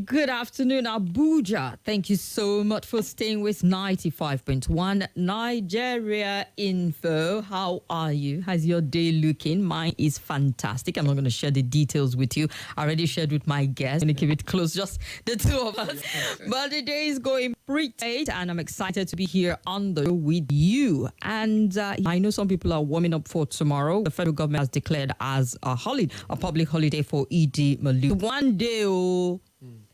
Good afternoon, Abuja. Thank you so much for staying with 95.1 Nigeria Info. How are you? How's your day looking? Mine is fantastic. I'm not going to share the details with you. I already shared with my guests. I'm going to keep it close, just the two of us. But the day is going pretty late, and I'm excited to be here on the show with you. And I know some people are warming up for tomorrow. The federal government has declared as a holiday, a public holiday for Eid Maulud. One day,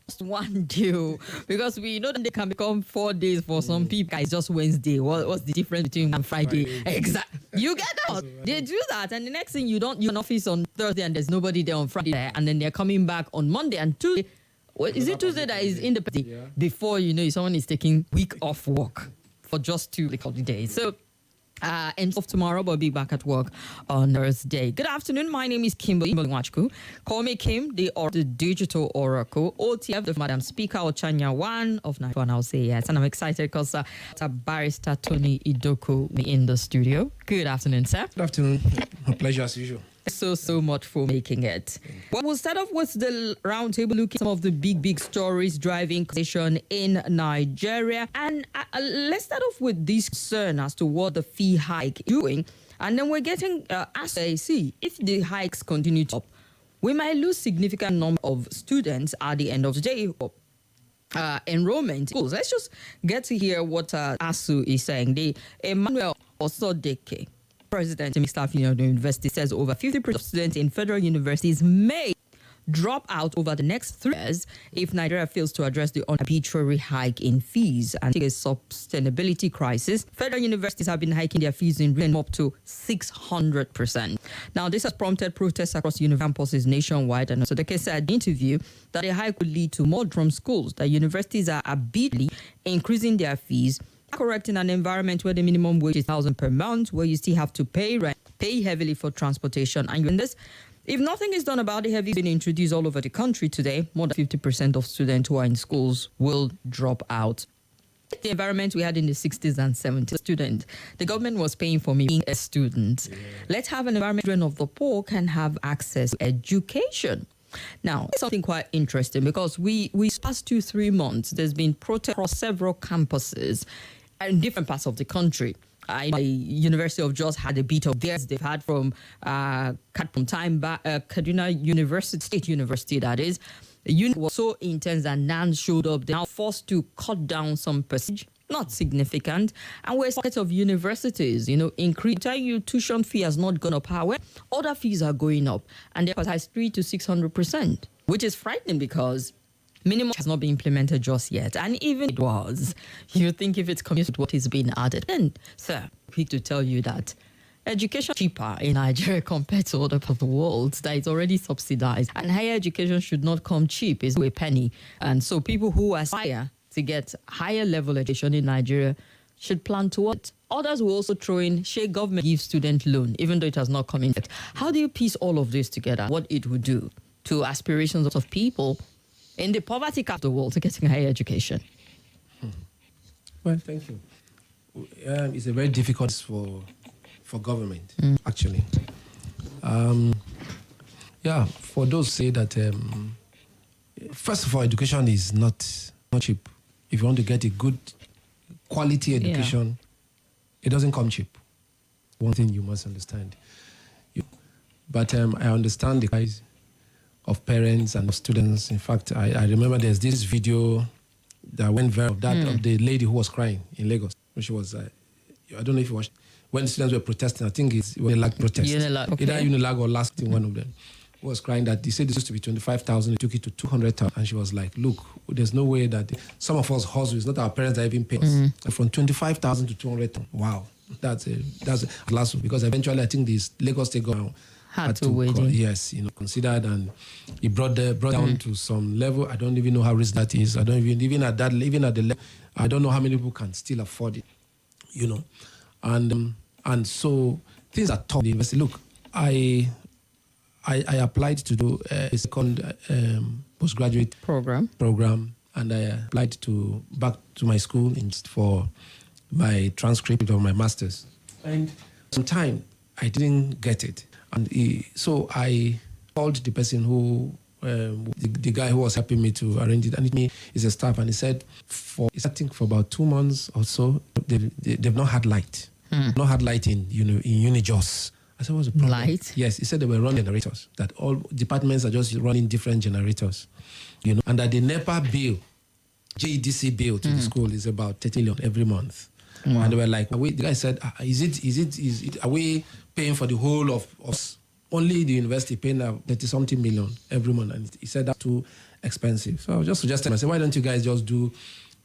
just one day, because we know that they can become 4 days for some people. It's just Wednesday. What's the difference between one Friday? Exactly. You get that? They do that, and the next thing you're in office on Thursday, and there's nobody there on Friday, and then they're coming back on Monday and Tuesday. Is it Tuesday that is independent? Yeah. Before you know, someone is taking week off work for just 2 holidays. So. And off tomorrow, but I'll be back at work on Thursday. Good afternoon. My name is Kimberly. Call me Kim, the digital oracle. OTF, the Madam Speaker, Ochanya one of 91. I'll say yes. And I'm excited because Barrister Tony Idoku in the studio. Good afternoon, sir. Good afternoon. A pleasure as usual. So much for making it. Well, we'll start off with the roundtable, looking at some of the big stories driving conversation in Nigeria. And let's start off with this concern as to what the fee hike is doing. And then we're getting asked to see if the hikes continue to up, we might lose significant number of students at the end of the day. Enrollment in schools. Let's just get to hear what ASUU is saying. The Emmanuel Osodeke, President of Mr. University, says over 50% of students in federal universities may drop out over the next 3 years if Nigeria fails to address the arbitrary hike in fees and take a sustainability crisis. Federal universities have been hiking their fees in Britain up to 600%. Now, this has prompted protests across campuses nationwide. And so the case said in the interview that a hike would lead to more drum schools, that universities are arbitrarily increasing their fees. Correct, in an environment where the minimum wage is 1,000 per month, where you still have to pay rent, pay heavily for transportation. And in this, if nothing is done about the heavy being introduced all over the country today, more than 50% of students who are in schools will drop out. The environment we had in the 60s and 70s, student, the government was paying for me being a student. Yeah. Let's have an environment where of the poor can have access to education. Now, it's something quite interesting because we past 2-3 months, there's been protests across several campuses in different parts of the country. The University of Jos had a bit of theirs. They've had from time back, Kaduna University, State University, that is. The unit was so intense that none showed up. They're now forced to cut down some percentage, not significant. And we're a of universities, increase. Tell you tuition fee has not gone up. However, other fees are going up, and they're has 300% to 600%, which is frightening because minimum has not been implemented just yet. And even it was, you think if it's coming with what is being added. And, sir, quick to tell you that education is cheaper in Nigeria compared to other parts of the world that is already subsidized. And higher education should not come cheap. It's a penny. And so people who aspire to get higher level education in Nigeria should plan towards it. Others will also throw in, share government give student loan, even though it has not come in yet. How do you piece all of this together? What it would do to aspirations of people in the poverty cap of the world to getting higher education? Well, thank you. It's a very difficult for government, actually. For those say that, first of all, education is not cheap. If you want to get a good quality education, it doesn't come cheap. One thing you must understand. But I understand the price of parents and of students. In fact, I remember there's this video that went viral of the lady who was crying in Lagos. She was, I don't know if you watched, when students were protesting, I think it was a lag protest. Unilag, okay. Either Unilag or last in one of them. Who was crying that they said this used to be 25,000, they took it to 200,000. And she was like, look, there's no way that some of us hustle, it's not our parents that even pay us. From 25,000 to 200,000. Wow. That's a last one. Because eventually I think this Lagos State government had to considered, and it brought down to some level. I don't even know how risk that is. I don't even at the level, I don't know how many people can still afford it, and so things are tough. Look, I applied to do a second postgraduate program, and I applied back to my school for my transcript of my master's, and sometime I didn't get it. And so I called the person who the guy who was helping me to arrange it, and he is a staff, and he said I think for about 2 months or so, they've not had light. Not had light in Unijos. I said, what's the problem? Light? Yes, he said they were running generators, that all departments are just running different generators, and that the NEPA bill, JEDC bill to the school is about 30 million every month. And they were like, the guy said, are we paying for the whole of us? Only the university paying 30-something million every month. And he said that's too expensive. So I just suggested, I said, why don't you guys just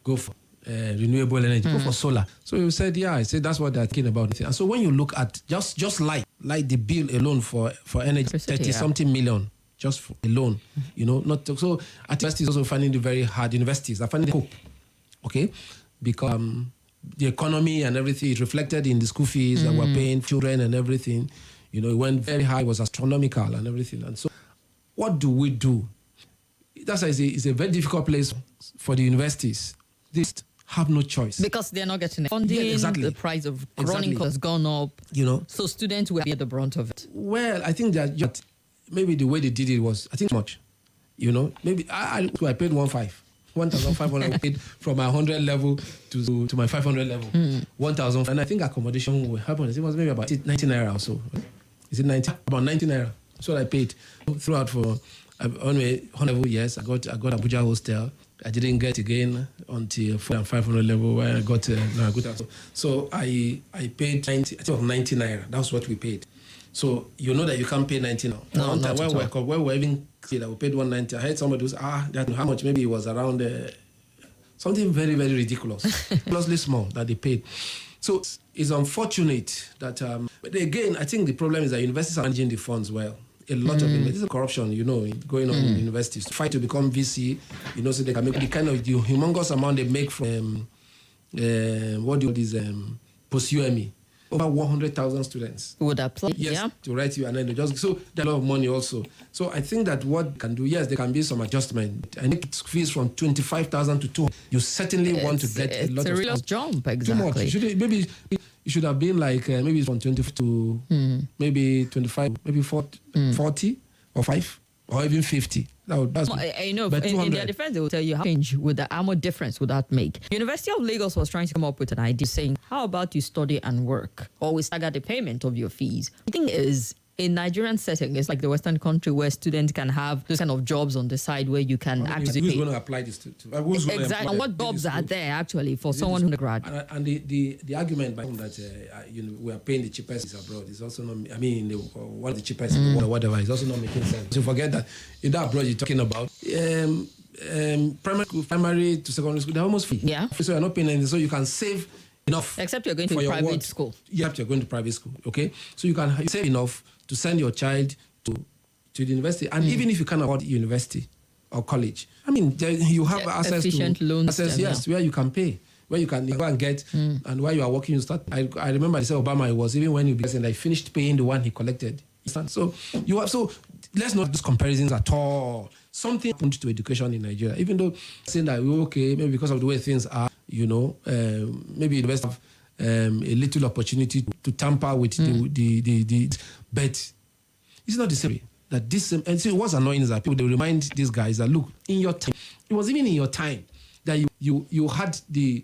go for renewable energy, go for solar? So he said, yeah. I said, that's what they're thinking about. And so when you look at just light the bill alone for energy, 30-something million, just for alone, so at universities also finding it very hard. Universities are finding it cope, okay? Because the economy and everything is reflected in the school fees that we're paying children and everything. It went very high, it was astronomical and everything. And so what do we do? That's why it's a very difficult place for the universities. They have no choice. Because they're not getting funding, exactly. The price of running costs has gone up. So students will bear the brunt of it. Well, I think that maybe the way they did it was, I think, much. Maybe I paid 1,500 I paid from my 100 level to my 500 level. 1,000. And I think accommodation will happen. It was maybe about 90 naira or so. Is it 90? About 90 naira. That's what I paid throughout for on my 100 level. Yes, I got Abuja hostel. I didn't get again until 400 and 500 level where I got So I paid 90 naira. That's what we paid. So you know that you can't pay 90 now. No, one time not when we even said that we paid 190, I heard somebody who said, how much? Maybe it was around something very, very ridiculous, ridiculously small that they paid. So it's unfortunate that, but again, I think the problem is that universities are managing the funds well. A lot of it. This is corruption, going on in universities. To fight to become VC, so they can make the kind of the humongous amount they make from post-UME. Over 100,000 students would apply. Yes, to write you, and then they just so there's a lot of money also. So I think that what they can do, yes, there can be some adjustment. I think fees from 25,000 to 200. You certainly want to get a lot of. It's a real jump, exactly. Too much. Maybe it should have been like maybe from 20 to maybe 25, maybe 40 or 5 or even 50. That's I know. In their defense, they will tell you how much difference would that make. University of Lagos was trying to come up with an idea saying, how about you study and work, or we stagger the payment of your fees? The thing is, in Nigerian setting, it's like the Western country where students can have those kind of jobs on the side where you can actually who's going to apply this to exactly. And what jobs are there actually for someone who's a grad? And the argument by that we are paying the cheapest abroad is also not. I mean, one of the cheapest in the world or whatever is also not making sense. So forget that. In that abroad, you're talking about primary to secondary school. They're almost free. Yeah. So you're not paying anything. So you can save enough. Except you're going to private school. You're going to private school. Okay. So you can save enough to send your child to the university, and even if you can't afford university or college, I mean, you have access efficient to loans. Yes, where you can pay, where you can go and get, and while you are working, you start. I remember they said Obama was even when he began, I finished paying the one he collected. So you have let's not do these comparisons at all. Something happened to education in Nigeria, even though saying that maybe because of the way things are, maybe the university have a little opportunity to tamper with the but it's not the same. That this and see what's annoying is that people, they remind these guys that look, in your time, it was even in your time that you had the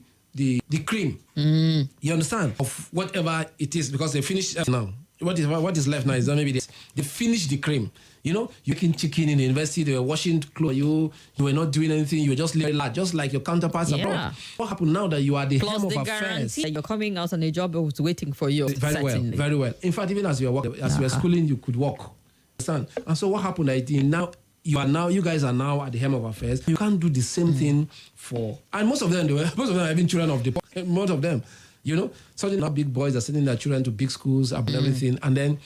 cream. You understand, of whatever it is, because they finished now. What is left now is that maybe they finished the cream. You can chicken in the university, they were washing clothes, you were not doing anything, you were just living large, just like your counterparts abroad. What happened now that you are the helm of affairs? Plus the guarantee that you're coming out on a job that was waiting for you. Very well. In fact, even as you were schooling, you could walk. Understand? And so what happened? You guys are now at the helm of affairs. You can't do the same thing and most of them are even children of the poor. Most of them, certainly not big boys are sending their children to big schools and everything, and then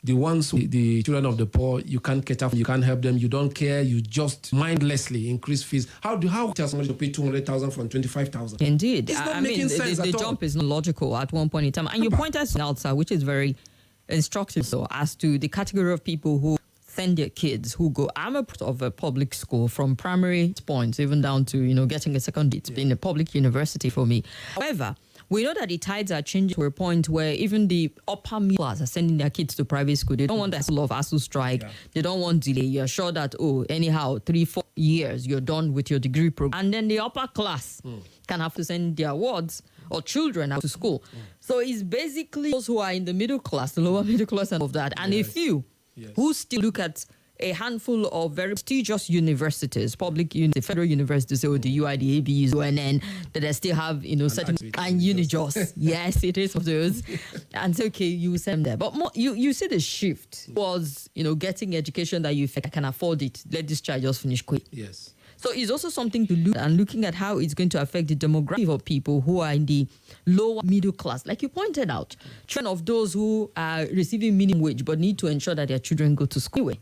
the ones, the children of the poor, you can't cater for, you can't help them, you don't care, you just mindlessly increase fees. How tell somebody to pay 200,000 from 25,000? Indeed. It's not making sense the jump is not logical at one point in time. And you point us out, sir, which is very instructive, so as to the category of people who send their kids who go. I'm a part of a public school from primary points, even down to, getting a second. It's been a public university for me. However, we know that the tides are changing to a point where even the upper middle class are sending their kids to private school. They don't want that sort of ASUU strike. Yeah. They don't want delay. You're sure that, anyhow, 3-4 years, you're done with your degree program. And then the upper class can have to send their wards or children out to school. So it's basically those who are in the middle class, the lower middle class and of that, and a few who still look at a handful of very prestigious universities, public federal universities, so the UI, the ABUs, ONN, that they still have, certain, and Unijos. Yes, it is of those. And it's okay, you send them there. But more, you see the shift was, getting education that you can afford it. Let this child just finish quick. Yes. So it's also something to look at, and looking at how it's going to affect the demographic of people who are in the lower middle class. Like you pointed out, children of those who are receiving minimum wage but need to ensure that their children go to school.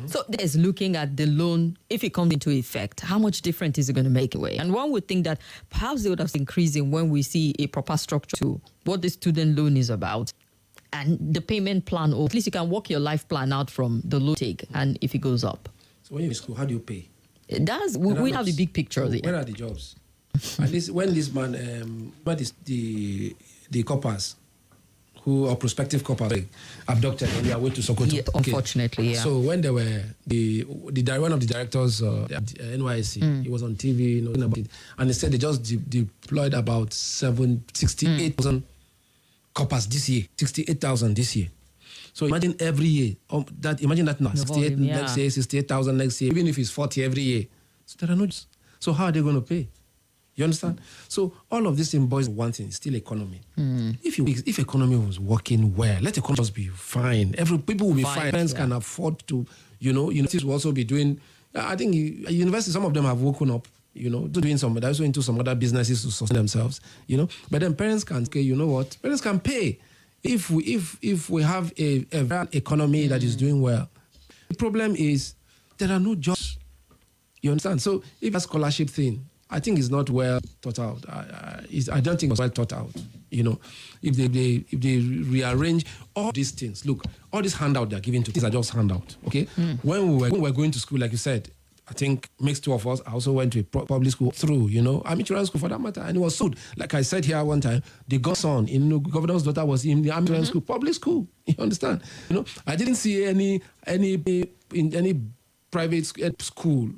So there's looking at the loan, if it comes into effect, how much difference is it going to make away? And one would think that perhaps they would have increasing when we see a proper structure to what the student loan is about and the payment plan, or at least you can work your life plan out from the loan take and if it goes up. So when you're in school, how do you pay? It does. We have the big picture. Where are the jobs? At least when this man, what is the coppers who are prospective coppers abducted on their way to Sokoto? Yeah, unfortunately, yeah. So when they were one of the directors at NYSC, he was on TV, about it, and he said they just deployed about 68,000 coppers this year, 68,000 this year. So imagine every year, imagine that now, 68 next year, 68,000 next year, even if it's 40 every year. So there are no jobs. So how are they going to pay? You understand? So all of this in boys one thing, still economy. If economy was working well, let economy just be fine. People will be fine. Parents can afford to, universities will also be doing. I think universities, some of them have woken up, doing they're also into some other businesses to sustain themselves, But then parents can, parents can pay. If we have a economy that is doing well, the problem is there are no jobs. You understand? So if a scholarship thing, I think it's not well thought out. I don't think it's well thought out. If they rearrange all these things, look, all these handouts they're giving to, these are just handouts. Okay, when we were going to school, like you said, I think makes two of us. I also went to a public school through, army children's school for that matter, and it was good. Like I said here one time, the godson, governor's daughter was in the army children's school, public school. You understand? I didn't see any private school,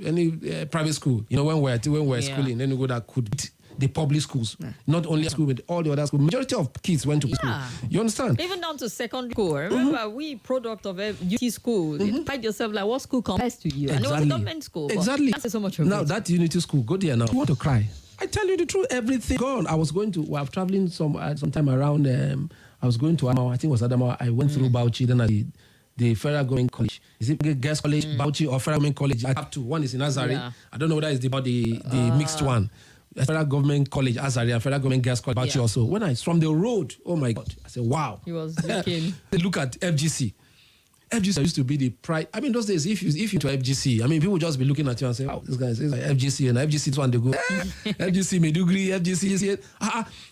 private school. When we're schooling, then we go that could beat the public schools, not only school, but all the other schools. Majority of kids went to school. You understand? Even down to secondary school. Remember, we product of a UT school. You find yourself like, what school compares to you? Exactly. And it was a government school. Exactly. That's so much of now it. that Unity school, go there now. You want to cry? I tell you the truth, everything gone. I was going to. I was traveling sometime around. I was going to Adamawa. I think it was Adamawa. I went through Bauchi, then the federal government college. Is it Girls College, Bauchi, or federal government college? I have two. One is in Azari. Yeah. I don't know whether it's the mixed one. Federal government college, Azari, and federal government Girls College, Bauchi also. When I from the road, oh my God, I said, wow. He was looking. Look at FGC. FGC used to be the pride. I mean, those days, if you to FGC, I mean, people just be looking at you and say, wow, this guy is like FGC, and FGC is one they go. FGC, Medugri, FGC,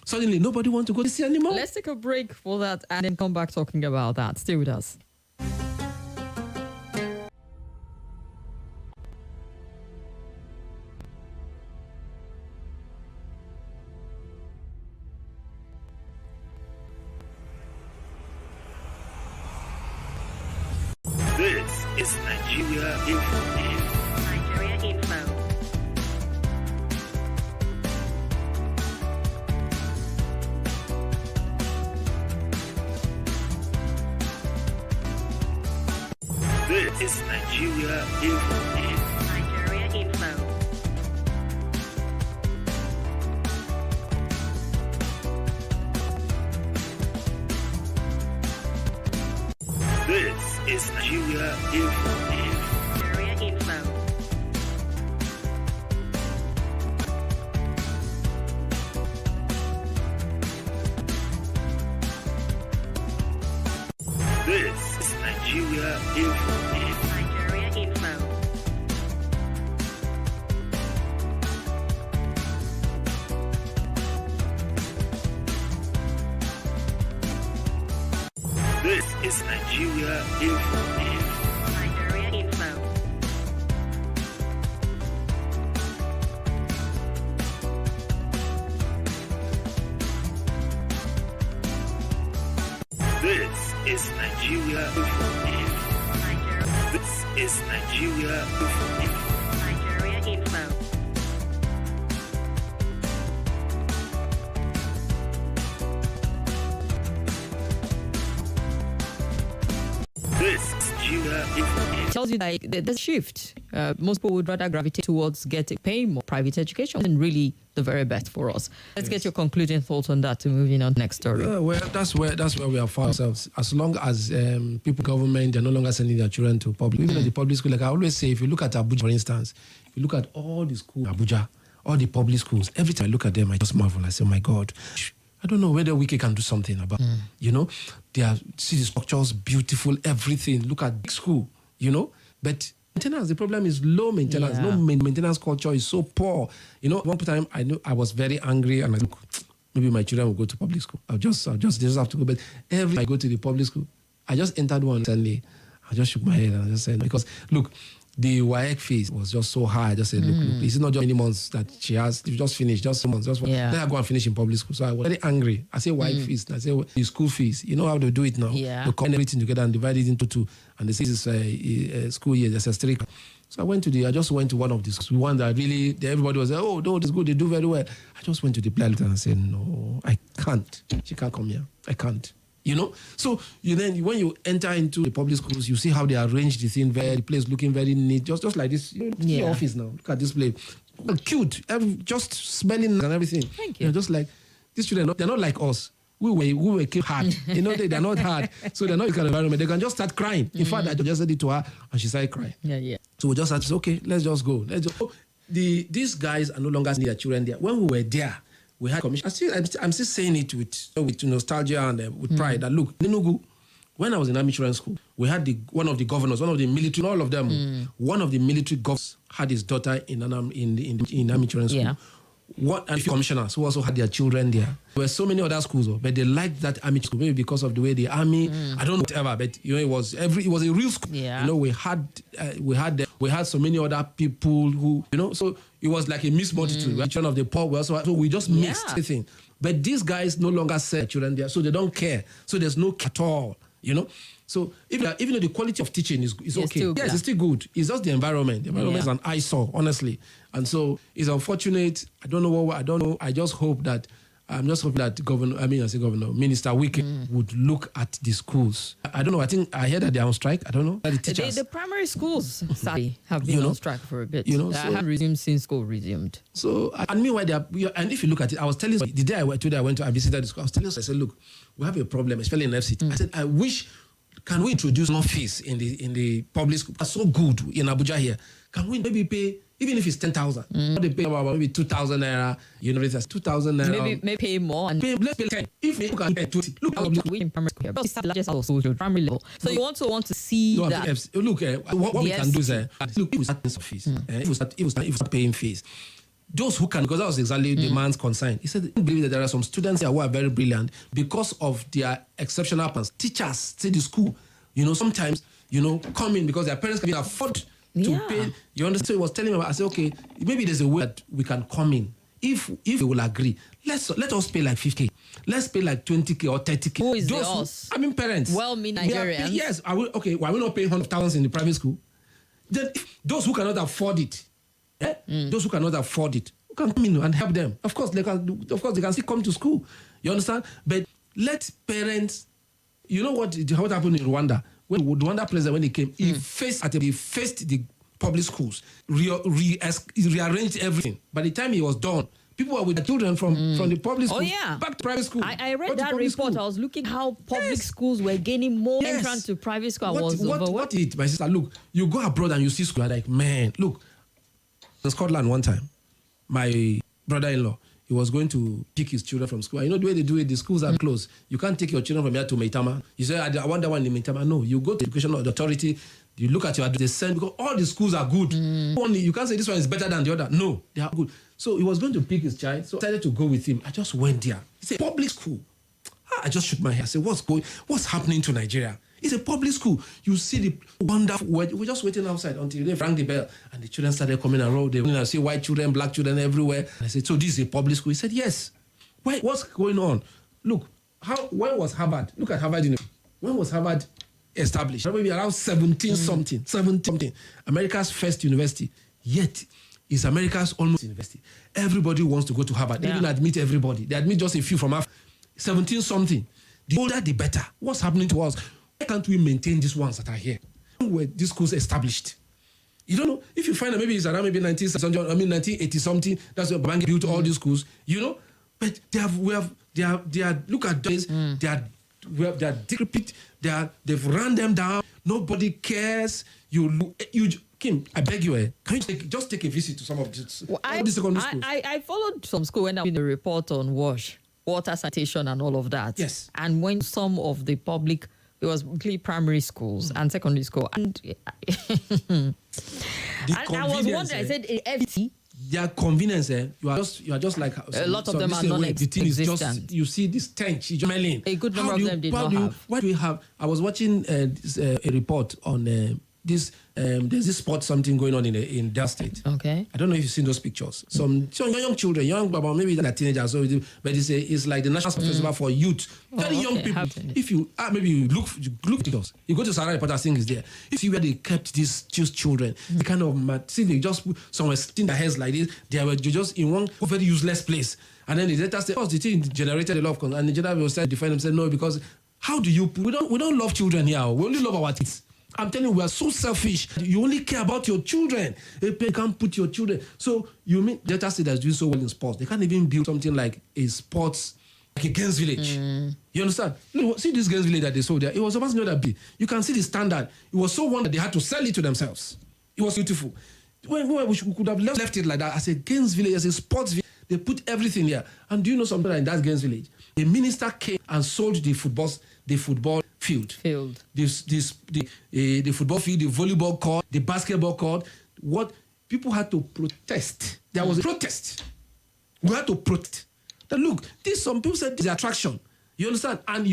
suddenly nobody wants to go to see anymore. Let's take a break for that and then come back talking about that. Stay with us. This is Nigeria Info. Nigeria Info. This is Nigeria Info. Nigeria Info. This is Nigeria Info. Nigeria Info. This is Nigeria Info. Nigeria Info. This is Nigeria Info. Nigeria Info. This is Nigeria Info. This is Nigeria Info. Nigeria Info. This is Nigeria Info. It tells you that there's a shift. Most people would rather gravitate towards paying more private education than really the very best for us. Let's get your concluding thoughts on that to moving on to the next story. Well, that's where we have found ourselves. As long as people, government, they're no longer sending their children to public. Even at the public school, like I always say, if you look at Abuja, for instance, if you look at all the schools in Abuja, all the public schools, every time I look at them, I just marvel. I say, oh my God, I don't know whether Wiki can do something about, they are, see the structures, beautiful, everything. Look at big school, but maintenance, the problem is low maintenance. Yeah. No maintenance culture is so poor. One time I knew I was very angry and I look, maybe my children will go to public school. I'll just have to go. But every time I go to the public school, I just entered one Sunday. I just shook my head and I just said, because look, the WAEC fees was just so high. I just said, look, it's not just many months that she has. You just finished, just some months. Just let her go and finish in public school. So I was very angry. I say WAEC fees. I say the school fees. You know how they do it now? Yeah. They come everything together and divide it into two. And they say this is school year. There's a streak. So I just went to one of these. One that really, everybody was like, oh, no, it's good. They do very well. I just went to the pilot and I said, no, I can't. She can't come here. I can't. So then when you enter into the public schools, you see how they arrange the thing, the place looking very neat, just like this. The office now. Look at this place, cute, just smelling and everything. Thank you. Just like these children, they're not like us. We were kept hard. They're not hard, so they're not in kind of environment. They can just start crying. In fact, I just said it to her, and she started crying. Yeah. So we just had to say, okay, let's just go. These guys are no longer seeing their children there. When we were there, we had commission. I'm still saying it with nostalgia and with pride. That look, Tinubu, when I was in army children's school, we had one of the governors, one of the military, all of them. One of the military governors had his daughter in army children's school. And a few commissioners who also had their children there. There were so many other schools, but they liked that army school maybe because of the way the army. I don't know whatever, but it was a real school. Yeah. We had so many other people who so it was like a mixed multitude. We had children of the poor. So we just mixed everything. But these guys no longer send children there, so they don't care. So there's no care at all. So even though the quality of teaching is okay, yes, it's still good. It's just the environment. The environment is an eyesore, honestly. And so it's unfortunate. I don't know. I just hope that Minister Wiki would look at the schools. I don't know. I think I heard that they're on strike. I don't know. The teachers. The primary schools, sadly, have been on strike for a bit. So, have resumed since school resumed. So, and meanwhile, and if you look at it, I was telling you, the day I went to, I visited the school, I was telling you, I said, look, we have a problem, especially in FCT. I said, I wish, can we introduce more fees in the public school? That's so good in Abuja here. Can we maybe pay, even if it's 10,000, they pay about maybe 2,000 naira, that's 2,000 naira. Maybe pay more. And let's pay 10. If you can pay 20, look how we in primary school here. It's the largest household, primary level. So you also want to see that. Look, what we can do is, look, if we start paying fees, if we start paying fees, those who can, because that was exactly the man's concern. He said, I believe that there are some students here who are very brilliant because of their exceptional parents. Teachers say the school, sometimes, come in because their parents can afford to pay. You understand? So he was telling me, I said, okay, maybe there's a way that we can come in. If we will agree, let us pay like 50K. Let's pay like 20K or 30K. Who is us? Parents. Well-meaning Nigerians. Yes. Why are we not paying 100,000 in the private school? Then those who cannot afford it, those who cannot afford it, who can come in and help them. Of course, they can still come to school. You understand? But let parents. You know what happened in Rwanda? When the Rwanda president, when he came, he faced the public schools, rearranged everything. By the time he was done, people were with their children from the public school back to private school. I read that report. School. I was looking how public schools were gaining more entrance to private school. My sister, look, you go abroad and you see school, like, man, look. In Scotland one time, my brother-in-law, he was going to pick his children from school. The way they do it, the schools are closed. You can't take your children from here to Maitama. You say, I want that one in Maitama. No, you go to the education authority, you look at they send, because all the schools are good. Only you can't say this one is better than the other. No, they are good. So he was going to pick his child, so I decided to go with him. I just went there. He said, public school. I just shook my head. I said, what's happening to Nigeria? It's a public school. You see the wonderful. We're just waiting outside until they rang the bell, and the children started coming around. I see white children, black children everywhere. And I said, so this is a public school? He said, yes. Why? What's going on? Look, when was Harvard? Look at Harvard University. When was Harvard established? Maybe around 17 something. America's first university. Yet, it's America's almost university. Everybody wants to go to Harvard. They Yeah. don't admit everybody. They admit just a few from Africa. 17 something. The older, the better. What's happening to us? Why can't we maintain these ones that are here? When were these schools established? You don't know. If you find that maybe it's around maybe 1980 something, that's when Babangida built all these schools, you know. But they are look at this, they are decrepit, they've run them down, nobody cares. Kim, I beg you, can you just take a visit to some of these, secondary schools? I followed some school when I did a report on water sanitation and all of that. Yes. And when some of the public, it was mostly primary schools and secondary school. And, and I was wondering, I said, everything. Their convenience, you are just like A lot of them are non-existent. The thing is just, you see this stench, it's smelling. A good number of them did not have. Why do we have? I was watching a report on this. There's this sport something going on in Delta State. Okay. I don't know if you've seen those pictures. Some young children, about maybe they're teenagers, but it's like the National Sports Festival for youth. Very young people. If you maybe you look at those, you go to Sarah Reporter, I think is there. If you where they kept these children, they kind of see they just put somewhere sitting their heads like this. They were just in one very useless place, and then the data said, "Oh, the thing generated a lot of concern." And the general will start defend them, say, "No, because how do you? We don't love children here. We only love our kids." I'm telling you, we are so selfish. You only care about your children. You can't put your children. So you mean Delta State that's doing so well in sports? They can't even build something like a sports, like a games village. You understand? Look, see this games village that they sold there. It was supposed to not that big. You can see the standard. It was so one that they had to sell it to themselves. It was beautiful. We could have left it like that as a games village, as a sports village. They put everything here. And do you know something in that games village? A minister came and sold the football field. The football field, the volleyball court, the basketball court. What people had to protest. There was a protest. We had to protest. Now look, some people said this is attraction. You understand? And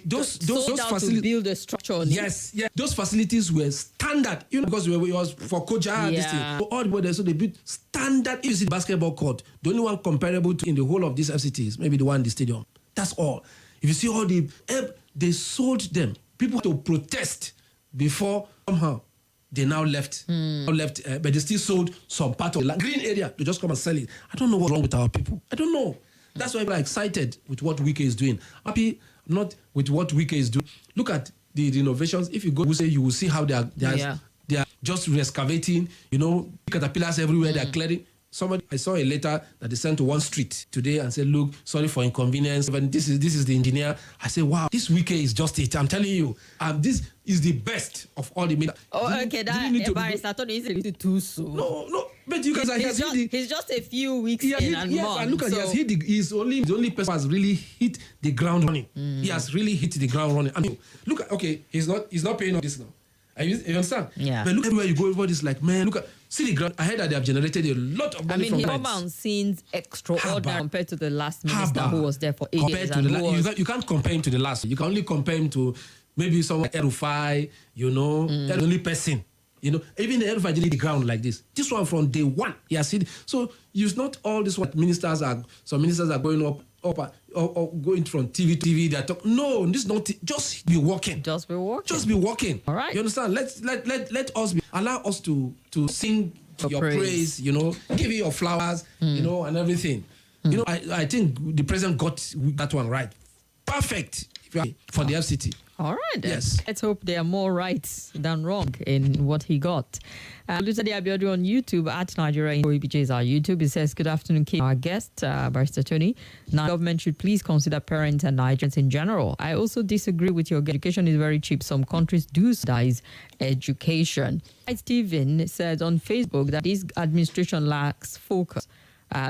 those facilities to build a structure on yes, those facilities were standard, because it was for Koja this thing. So all the way there, so they built standard. You see the basketball court, the only one comparable to in the whole of these FCTs, maybe the one in the stadium. That's all. If you see all they sold them. People had to protest before somehow they now left. But they still sold some part of the green area. They just come and sell it. I don't know what's wrong with our people. I don't know. That's why people are excited with what Wike is doing. Happy not with what Wike is doing. Look at the innovations. If you go, you will see how they are just re-excavating. Caterpillars everywhere. They are clearing. I saw a letter that they sent to one street today and said, "Look, sorry for inconvenience, but this is the engineer." I said, "Wow, this Wike is just it. I'm telling you, this is the best of all the media." Okay, I thought it's a little too soon. No, but you guys are he's just a few weeks in and months. And look at he's the only person who has really hit the ground running. He has really hit the ground running. I mean, look at he's not paying all this now. You understand? Yeah. But look everywhere you go, everybody's like, man, see the ground. I heard that they have generated a lot of money from he rents. seems extraordinary compared to the last minister who was there for 8 years. You can't compare him to the last. You can only compare him to maybe someone like Erufai, the only person. Even the Erufai did the ground like this. This one from day one, he has seen. So it's not all this what some ministers are going up or going from TV to TV. They talk. No, this is not. Just be walking. Just be walking. Just be walking. All right. You understand? Let us allow us to sing your praise. Give you your flowers. And everything. I think the president got that one right. Perfect for the FCT. All right. Then. Yes. Let's hope there are more rights than wrong in what he got. Luta Abiodun on YouTube at Nigeria in OEBJ is our YouTube. It says, "Good afternoon, King." Our guest, Barrister Tony. Now, government should please consider parents and Nigerians in general. I also disagree with your education is very cheap. Some countries do subsidize education. Stephen says on Facebook that this administration lacks focus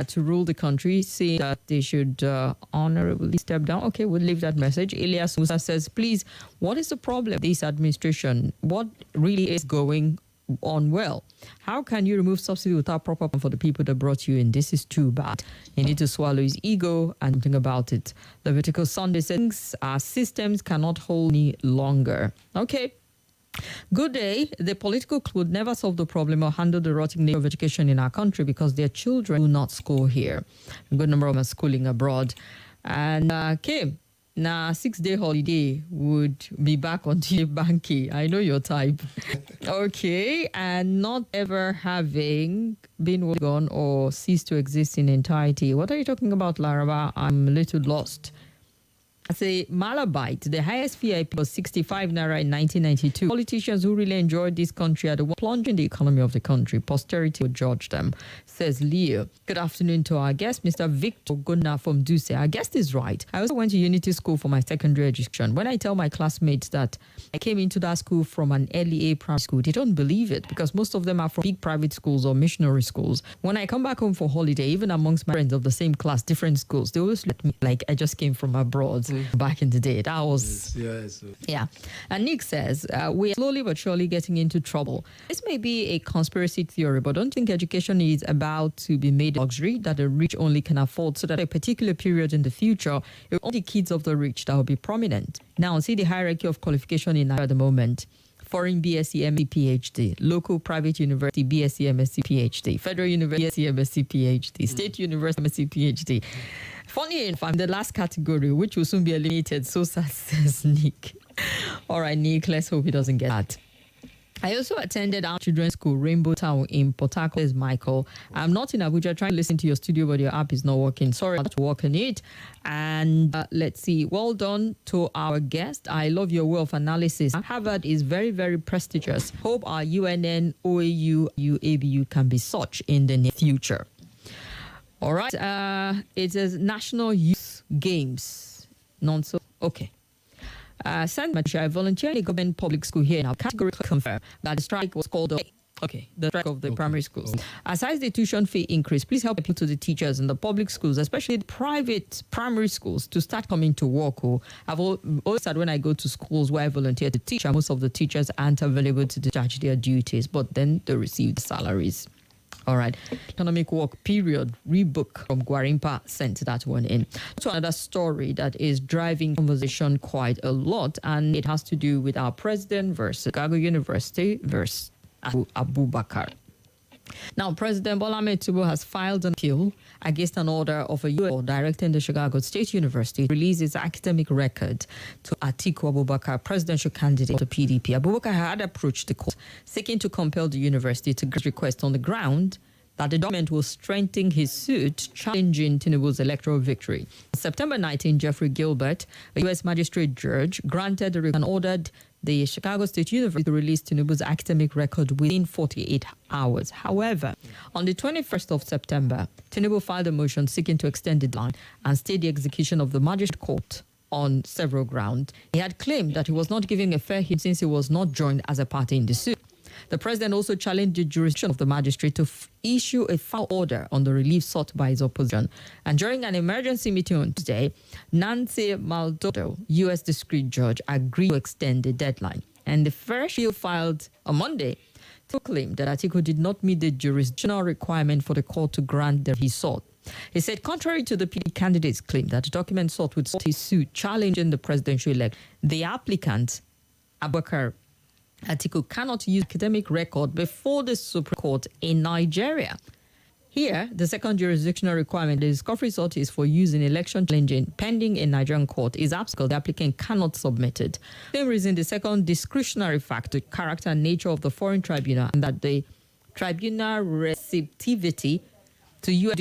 to rule the country, saying that they should honorably step down. Okay, we'll leave that message. Elias Musa says, please, what is the problem with this administration? What really is going on well? How can you remove subsidy without proper plan for the people that brought you in? This is too bad. You need to swallow his ego and think about it. Leviticus Sunday says, our systems cannot hold any longer. Okay. Good day. The political would never solve the problem or handle the rotting nature of education in our country because their children do not school here. A good number of them are schooling abroad. And Kim, Nah, 6-day holiday would be back on the banky. I know your type. Okay, and not ever having been gone or ceased to exist in entirety. What are you talking about, Laraba? I'm a little lost. I say Malabite, the highest VIP was 65 naira in 1992. Politicians who really enjoyed this country are the ones plunging the economy of the country. Posterity will judge them, says Leo. Good afternoon to our guest, Mr. Victor Gunnar from Duse. Our guest is right. I also went to Unity School for my secondary education. When I tell my classmates that I came into that school from an LEA primary school, they don't believe it because most of them are from big private schools or missionary schools. When I come back home for holiday, even amongst my friends of the same class, different schools, they always let me like I just came from abroad. Back in the day. That was... Yeah. And Nick says, we are slowly but surely getting into trouble. This may be a conspiracy theory, but don't think education is about to be made a luxury that the rich only can afford, so that a particular period in the future, it will only kids of the rich that will be prominent. Now, see the hierarchy of qualification in Nigeria at the moment. Foreign BSc, MSc, PhD, local private university, BSc, MSc, PhD, federal university, BSc, MSc, PhD, state university, MSc, PhD. Funny enough, I'm the last category, which will soon be eliminated. So sad, says Nick. All right, Nick, let's hope he doesn't get that. I also attended our children's school, Rainbow Town in Port Harcourt, says Michael. I'm not in Abuja trying to listen to your studio, but your app is not working. Sorry, I'm not working it. And let's see. Well done to our guest. I love your way of analysis. Harvard is very, very prestigious. Hope our UNN, OAU, UABU can be such in the near future. All right. It is National Youth Games. Non-so. Okay. Sandwich, I volunteer in a government public school here now. Categorically confirm that the strike was called the strike of the primary schools. Aside the tuition fee increase, please help appeal to the teachers in the public schools, especially the private primary schools, to start coming to work. I've always said when I go to schools where I volunteer to teach, most of the teachers aren't available to discharge their duties, but then they receive the salaries. All right. Economic work period rebook from Gwarimpa sent that one in. So another story that is driving conversation quite a lot, and it has to do with our president versus Chicago University versus Abubakar. Now, President Bola Ahmed Tinubu has filed an appeal against an order of a U.S. court directing the Chicago State University to release its academic record to Atiku Abubakar, presidential candidate of the PDP. Abubakar had approached the court seeking to compel the university to grant request on the ground that the document will strengthen his suit challenging Tinubu's electoral victory. On September 19, Jeffrey Gilbert, a U.S. magistrate judge, granted the request and ordered the Chicago State University to release Tinubu's academic record within 48 hours. However, on the 21st of September, Tinubu filed a motion seeking to extend the deadline and stay the execution of the magistrate court on several grounds. He had claimed that he was not giving a fair hearing since he was not joined as a party in the suit. The president also challenged the jurisdiction of the magistrate to issue a final order on the relief sought by his opposition. And during an emergency meeting on Tuesday, Nancy Maldonado, U.S. district judge, agreed to extend the deadline. And the first appeal filed on Monday to claim that Atiku did not meet the jurisdictional requirement for the court to grant the he sought. He said, contrary to the PD candidate's claim that the document sought would support his suit challenging the presidential election, the applicant, Abubakar Atiku, cannot use academic record before the Supreme Court in Nigeria. Here, the second jurisdictional requirement, the discovery result is for use in election challenging pending in Nigerian court, is obstacle the applicant cannot submit it. Same reason, the second discretionary factor, character and nature of the foreign tribunal, and that the tribunal receptivity to your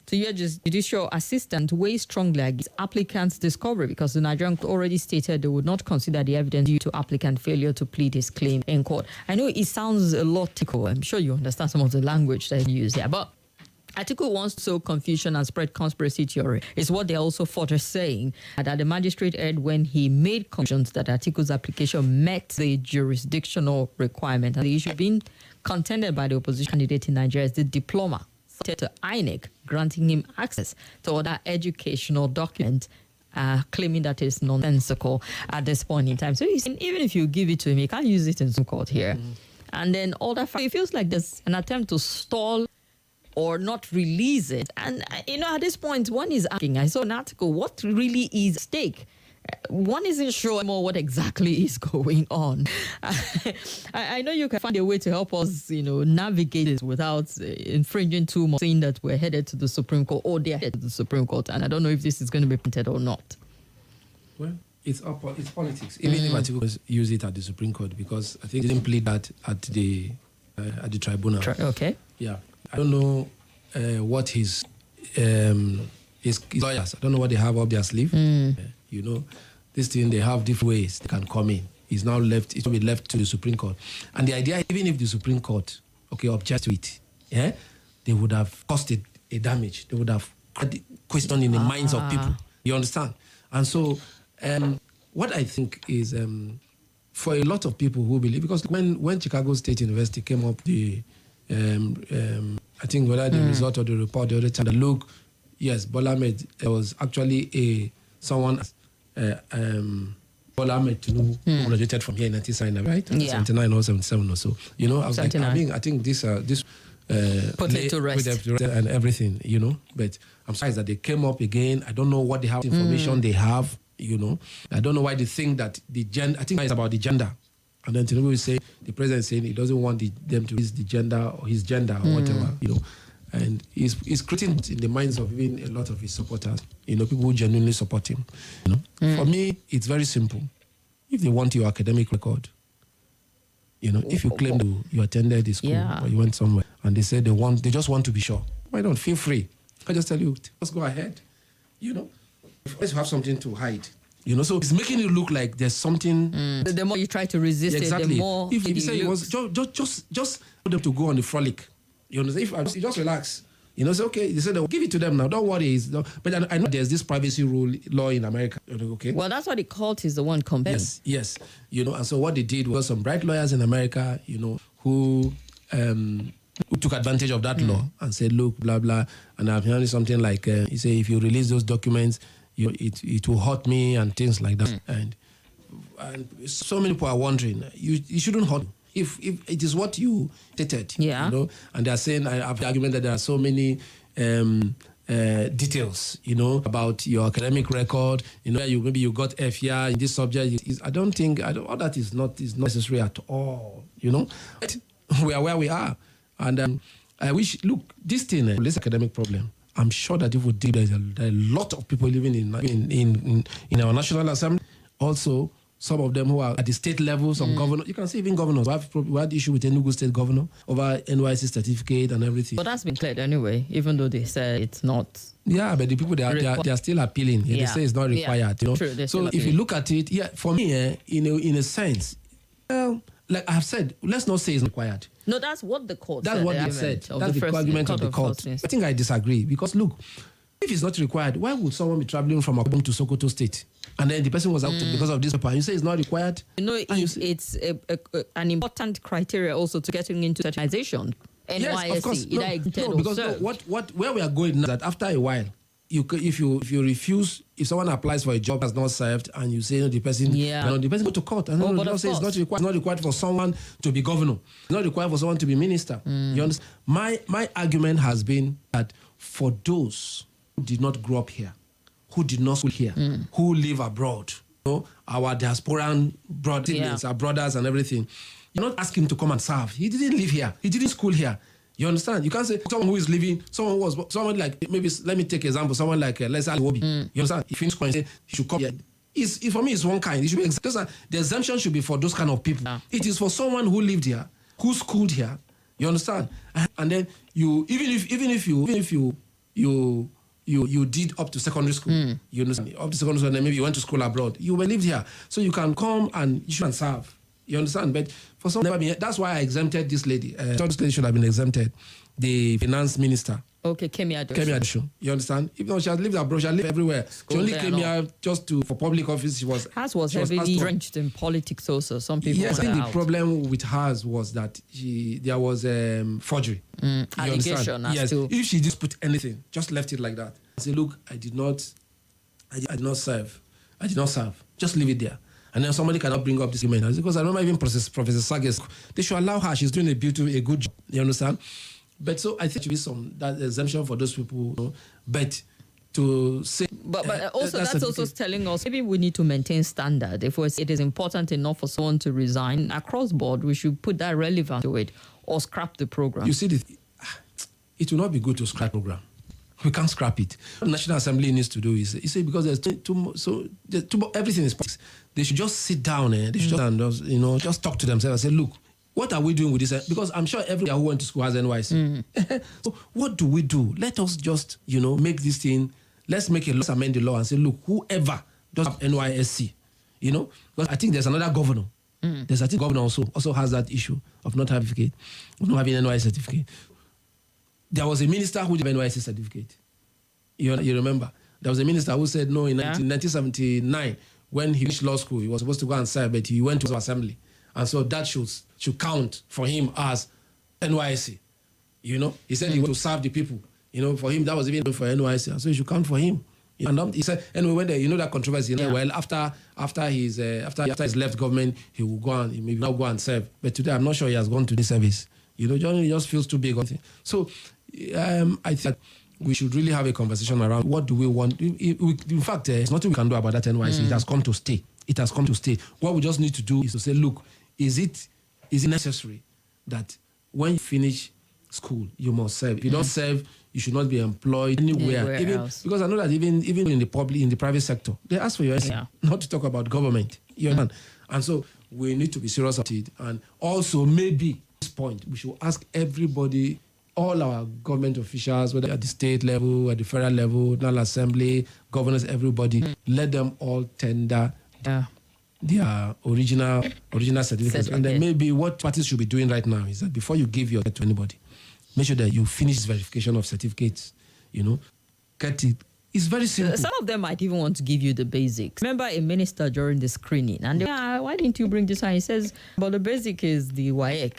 judicial assistant weighs strongly against applicant's discovery because the Nigerian court already stated they would not consider the evidence due to applicant failure to plead his claim in court. I know it sounds a lot typical. I'm sure you understand some of the language that you use there, but Atiku wants to sow confusion and spread conspiracy theory. Is what they're also further saying that the magistrate heard when he made conclusions that Atiku's application met the jurisdictional requirement. And the issue being contended by the opposition candidate in Nigeria is the diploma to INEC, granting him access to other educational documents, claiming that it's nonsensical at this point in time. So even if you give it to him, he can't use it in some court here. And then all that, it feels like there's an attempt to stall or not release it. And, at this point, one is asking, I saw an article, what really is at stake? One isn't sure anymore what exactly is going on. I know you can find a way to help us, navigate this without infringing too much, saying that we're headed to the Supreme Court or they're headed to the Supreme Court. And I don't know if this is going to be printed or not. Well, it's politics. Even if Atiku use it at the Supreme Court, because I think they didn't plead that at the tribunal. Okay. Yeah, I don't know what his lawyers. I don't know what they have up their sleeve. You know, this thing, they have different ways they can come in. It's now left. It will be left to the Supreme Court. And the idea, even if the Supreme Court, object to it, they would have caused a damage. They would have created question in the minds of people. You understand? And so, what I think is, for a lot of people who believe, because when Chicago State University came up, I think whether the result of the report the other time, look, yes, Bola Ahmed was actually someone. Bola Ahmed Tinubu, who graduated from here in 1979, right? 79 or 77 or so. You know, I was 79. Like, I think this put it to rest and everything, you know. But I'm sorry that they came up again. I don't know what they have information they have, you know. I don't know why they think that I think it's about the gender. And then Tinubu will say, the president is saying he doesn't want them to use the gender or his gender or whatever, you know. And he's creating in the minds of even a lot of his supporters, you know, people who genuinely support him. You know, for me, it's very simple. If they want your academic record, you know, if you claim you attended the school or you went somewhere, and they say they just want to be sure, why don't feel free? I just tell you, let's go ahead. You know, let's have something to hide. You know, so it's making it look like there's something. The more you try to resist it, the more. If you say it was just for them to go on the frolic. You understand? If you just relax, you know, say, okay, they said, give it to them now. Don't worry. But I know there's this privacy law in America. Okay. Well, that's what the court is the one complaining. Yes. You know, and so what they did was some bright lawyers in America, you know, who took advantage of that law and said, look, blah, blah. And I've heard something like, you say, if you release those documents, it will hurt me and things like that. And so many people are wondering, you shouldn't hurt. If it is what you stated, you know, and they are saying, I have the argument that there are so many details, you know, about your academic record, you know, maybe you got F here in this subject. All that is not necessary at all, you know. But we are where we are, and I wish. Look, this thing, this academic problem. I'm sure that if we did, there are a lot of people living in our National Assembly, also. Some of them who are at the state level, some governors. You can see even governors. We had issue with Enugu state governor over NYC certificate and everything. But that's been cleared anyway, even though they say it's not. Yeah, but the people, they are still appealing. They say it's not required. You know? True, so if you look at it, for me, in a sense, like I have said, let's not say it's required. No, that's what the court said. That's what they said. That's the argument of the court. I think I disagree because look, if it's not required, why would someone be traveling from Abuja to Sokoto State? And then the person was out because of this paper. You say it's not required. You know, it's an important criteria also to getting into certification. Yes, of course. No, because where we are going now is that after a while, if you refuse, if someone applies for a job that's not served, and you say the person, the person go to court, and the say it's not required. It's not required for someone to be governor. It's not required for someone to be minister. You understand? My argument has been that for those who did not grow up here, who did not school here, who live abroad, you know, our diasporan brothers, our brothers and everything. You're not asking him to come and serve. He didn't live here. He didn't school here. You understand? You can't say someone who is living, someone like, maybe, let me take an example, someone like, let's say, Wobi. You understand? If finished school and say he should come here. For me, it's one kind. It should be the exemption should be for those kind of people. It is for someone who lived here, who schooled here. You understand? And then even if you did up to secondary school, you understand? Up to secondary school, and then maybe you went to school abroad. You were lived here, so you can come and you should serve. You understand? But for some, that's why I exempted this lady. This lady should have been exempted. The finance minister. Okay, Kemi Adosho. You understand? Even though she has lived abroad, she has lived everywhere. She only came here just for public office. She was heavily drenched in politics also. Some people. Yes, I think the problem with hers was that there was forgery. Allegation. Yes, if she just put anything, just left it like that. I say, look, I did not serve. Just leave it there. And then somebody cannot bring up this argument. Because I remember even Professor Sages, they should allow her. She's doing a good job. You understand? But so I think there should be that exemption for those people. You know? But to say... But also that's also telling us maybe we need to maintain standard. If it is important enough for someone to resign across board, we should put that relevant to it or scrap the program. You see, it will not be good to scrap the program. We can't scrap it. What the National Assembly needs to do is, because there's everything is politics. They should just sit down and they should just talk to themselves and say, look, what are we doing with this? Because I'm sure everyone who went to school has NYC. So what do we do? Let us just, make this thing. Let's amend the law and say, look, whoever does have NYSC, because I think there's another governor. There's, I think, governor also has that issue of not having NYSC certificate. There was a minister who did NYSC certificate. You remember? There was a minister who said no in 1979 when he finished law school. He was supposed to go and serve, but he went to the assembly. And so that should count for him as NYSC. He said he wanted to serve the people. For him, that was even for NYSC. And so it should count for him. And he said, anyway, when that controversy, well, after he's left government, he will go and he may now go and serve. But today, I'm not sure he has gone to the service. Johnny just feels too big. So I think we should really have a conversation around what do we want. In fact, there's nothing we can do about that NYC. It has come to stay. It has come to stay. What we just need to do is to say, look, is it necessary that when you finish school, you must serve? If you don't serve, you should not be employed anywhere else. Because I know that even in the private sector, they ask for your essay, not to talk about government. And so we need to be serious about it. And also maybe at this point, we should ask everybody, all our government officials, whether at the state level, at the federal level, National Assembly, governors, everybody, let them all tender their original certificates. And then maybe what parties should be doing right now is that before you give your to anybody, make sure that you finish verification of certificates, get it. It's very simple. Some of them might even want to give you the basics. Remember a minister during the screening, and why didn't you bring this one? He says, but the basic is the WAEC.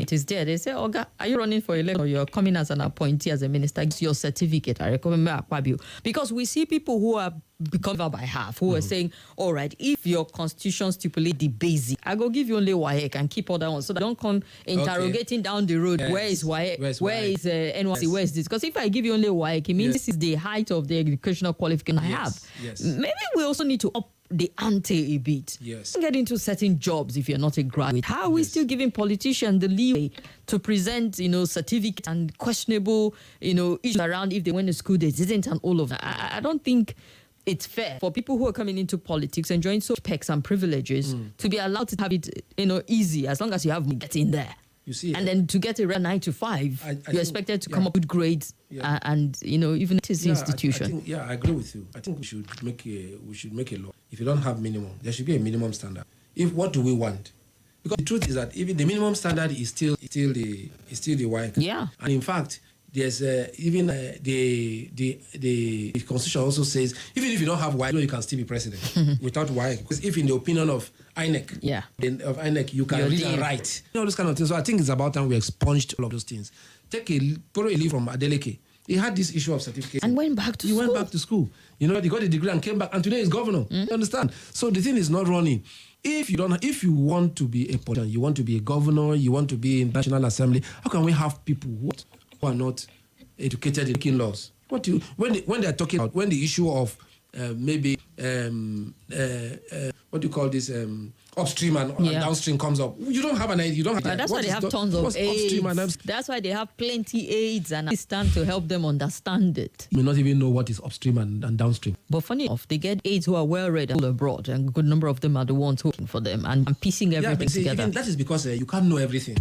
It is there. They say, Oga, are you running for election or you're coming as an appointee as a minister? It's your certificate. I recommend Akpabio. Because we see people who are become by half, who are saying, all right, if your constitution stipulate the basic, I go give you only WAEC and keep other ones so that don't come interrogating down the road. Yes. Where is WAEC? Where is NYC? Yes. Where is this? Because if I give you only WAEC, it means this is the height of the educational qualification I have. Yes. Maybe we also need to up the ante a bit. Yes. Get into certain jobs if you're not a graduate. How are we still giving politicians the leeway to present, certificates and questionable, issues around if they went to school, they didn't, and all of that? I don't think it's fair for people who are coming into politics enjoying such perks and privileges to be allowed to have it, easy as long as you have to get in there. You see, and then to get a 9 to 5, you're expected to come up with grades, and even at this institution. I agree with you. I think we should make a law. If you don't have minimum, there should be a minimum standard. What do we want? Because the truth is that even the minimum standard is still the WAEC. Yeah, and in fact, there's even the constitution also says even if you don't have WAEC, you can still be president without WAEC. Because if in the opinion of INEC, you can read and write, all those kind of things. So I think it's about time we expunged all of those things. Borrow a leaf from Adeleke. He had this issue of certificate and went back to school. He went back to school. He got a degree and came back, and today he's governor. You understand? So the thing is not running. If you want to be a politician, you want to be a governor, you want to be in National Assembly, how can we have people who are not educated in making laws? When they are talking about when the issue of maybe what do you call this upstream and downstream comes up, you don't have an idea. You don't have. That's why they have tons of aids. That's why they have plenty aids and assistants to help them understand it. You may not even know what is upstream and downstream. But funny enough, they get aides who are well read all abroad, and a good number of them are the ones working for them and piecing everything together. Even that is because you can't know everything.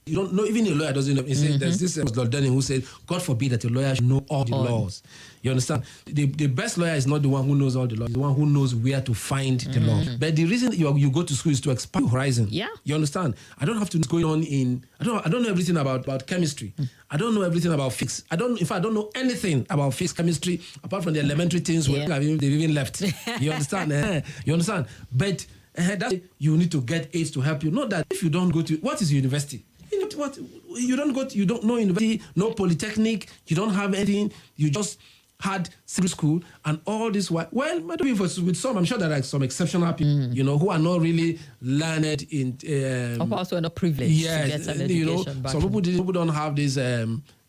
You don't know, even a lawyer doesn't know. There's this Lord Denning who said, God forbid that a lawyer should know all the laws. You understand? The best lawyer is not the one who knows all the laws, the one who knows where to find the law. But the reason you go to school is to expand your horizon. Yeah. You understand? I don't have to know what's going on I don't know everything about chemistry. I don't know everything about physics. I don't know anything about physics, chemistry, apart from the elementary things where they've even left. You understand? You understand? But that's you need to get aids to help you. Not that if you don't go to, what is university? You don't know university, no polytechnic, you don't have anything, you just had civil school and all this. Well, maybe with some, I'm sure there are some exceptional people, who are not really learned in. Also not privileged to get an education. Some people don't have this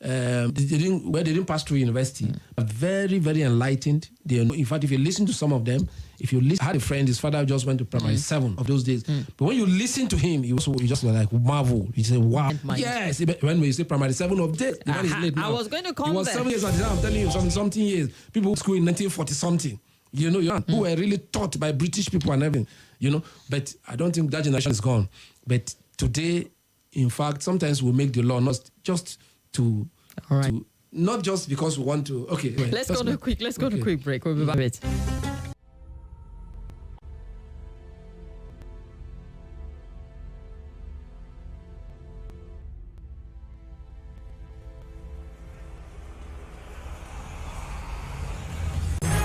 they didn't pass through university, are very, very enlightened. They know. In fact, if you listen to some of them, I had a friend, his father just went to primary 7 of those days. But when you listen to him, you just like marvel. You say, wow. Yes, when you say primary 7 of this, the man is late now. I was going to come He was 7 years at the time, I'm telling you, something years. People who school in 1940 something. Who were really taught by British people and everything, But I don't think that generation is gone. But today, in fact, sometimes we make the law not just to, all right. not just because we want to. Okay, let's go to a quick break. We'll be back.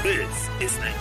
This is Nigeria.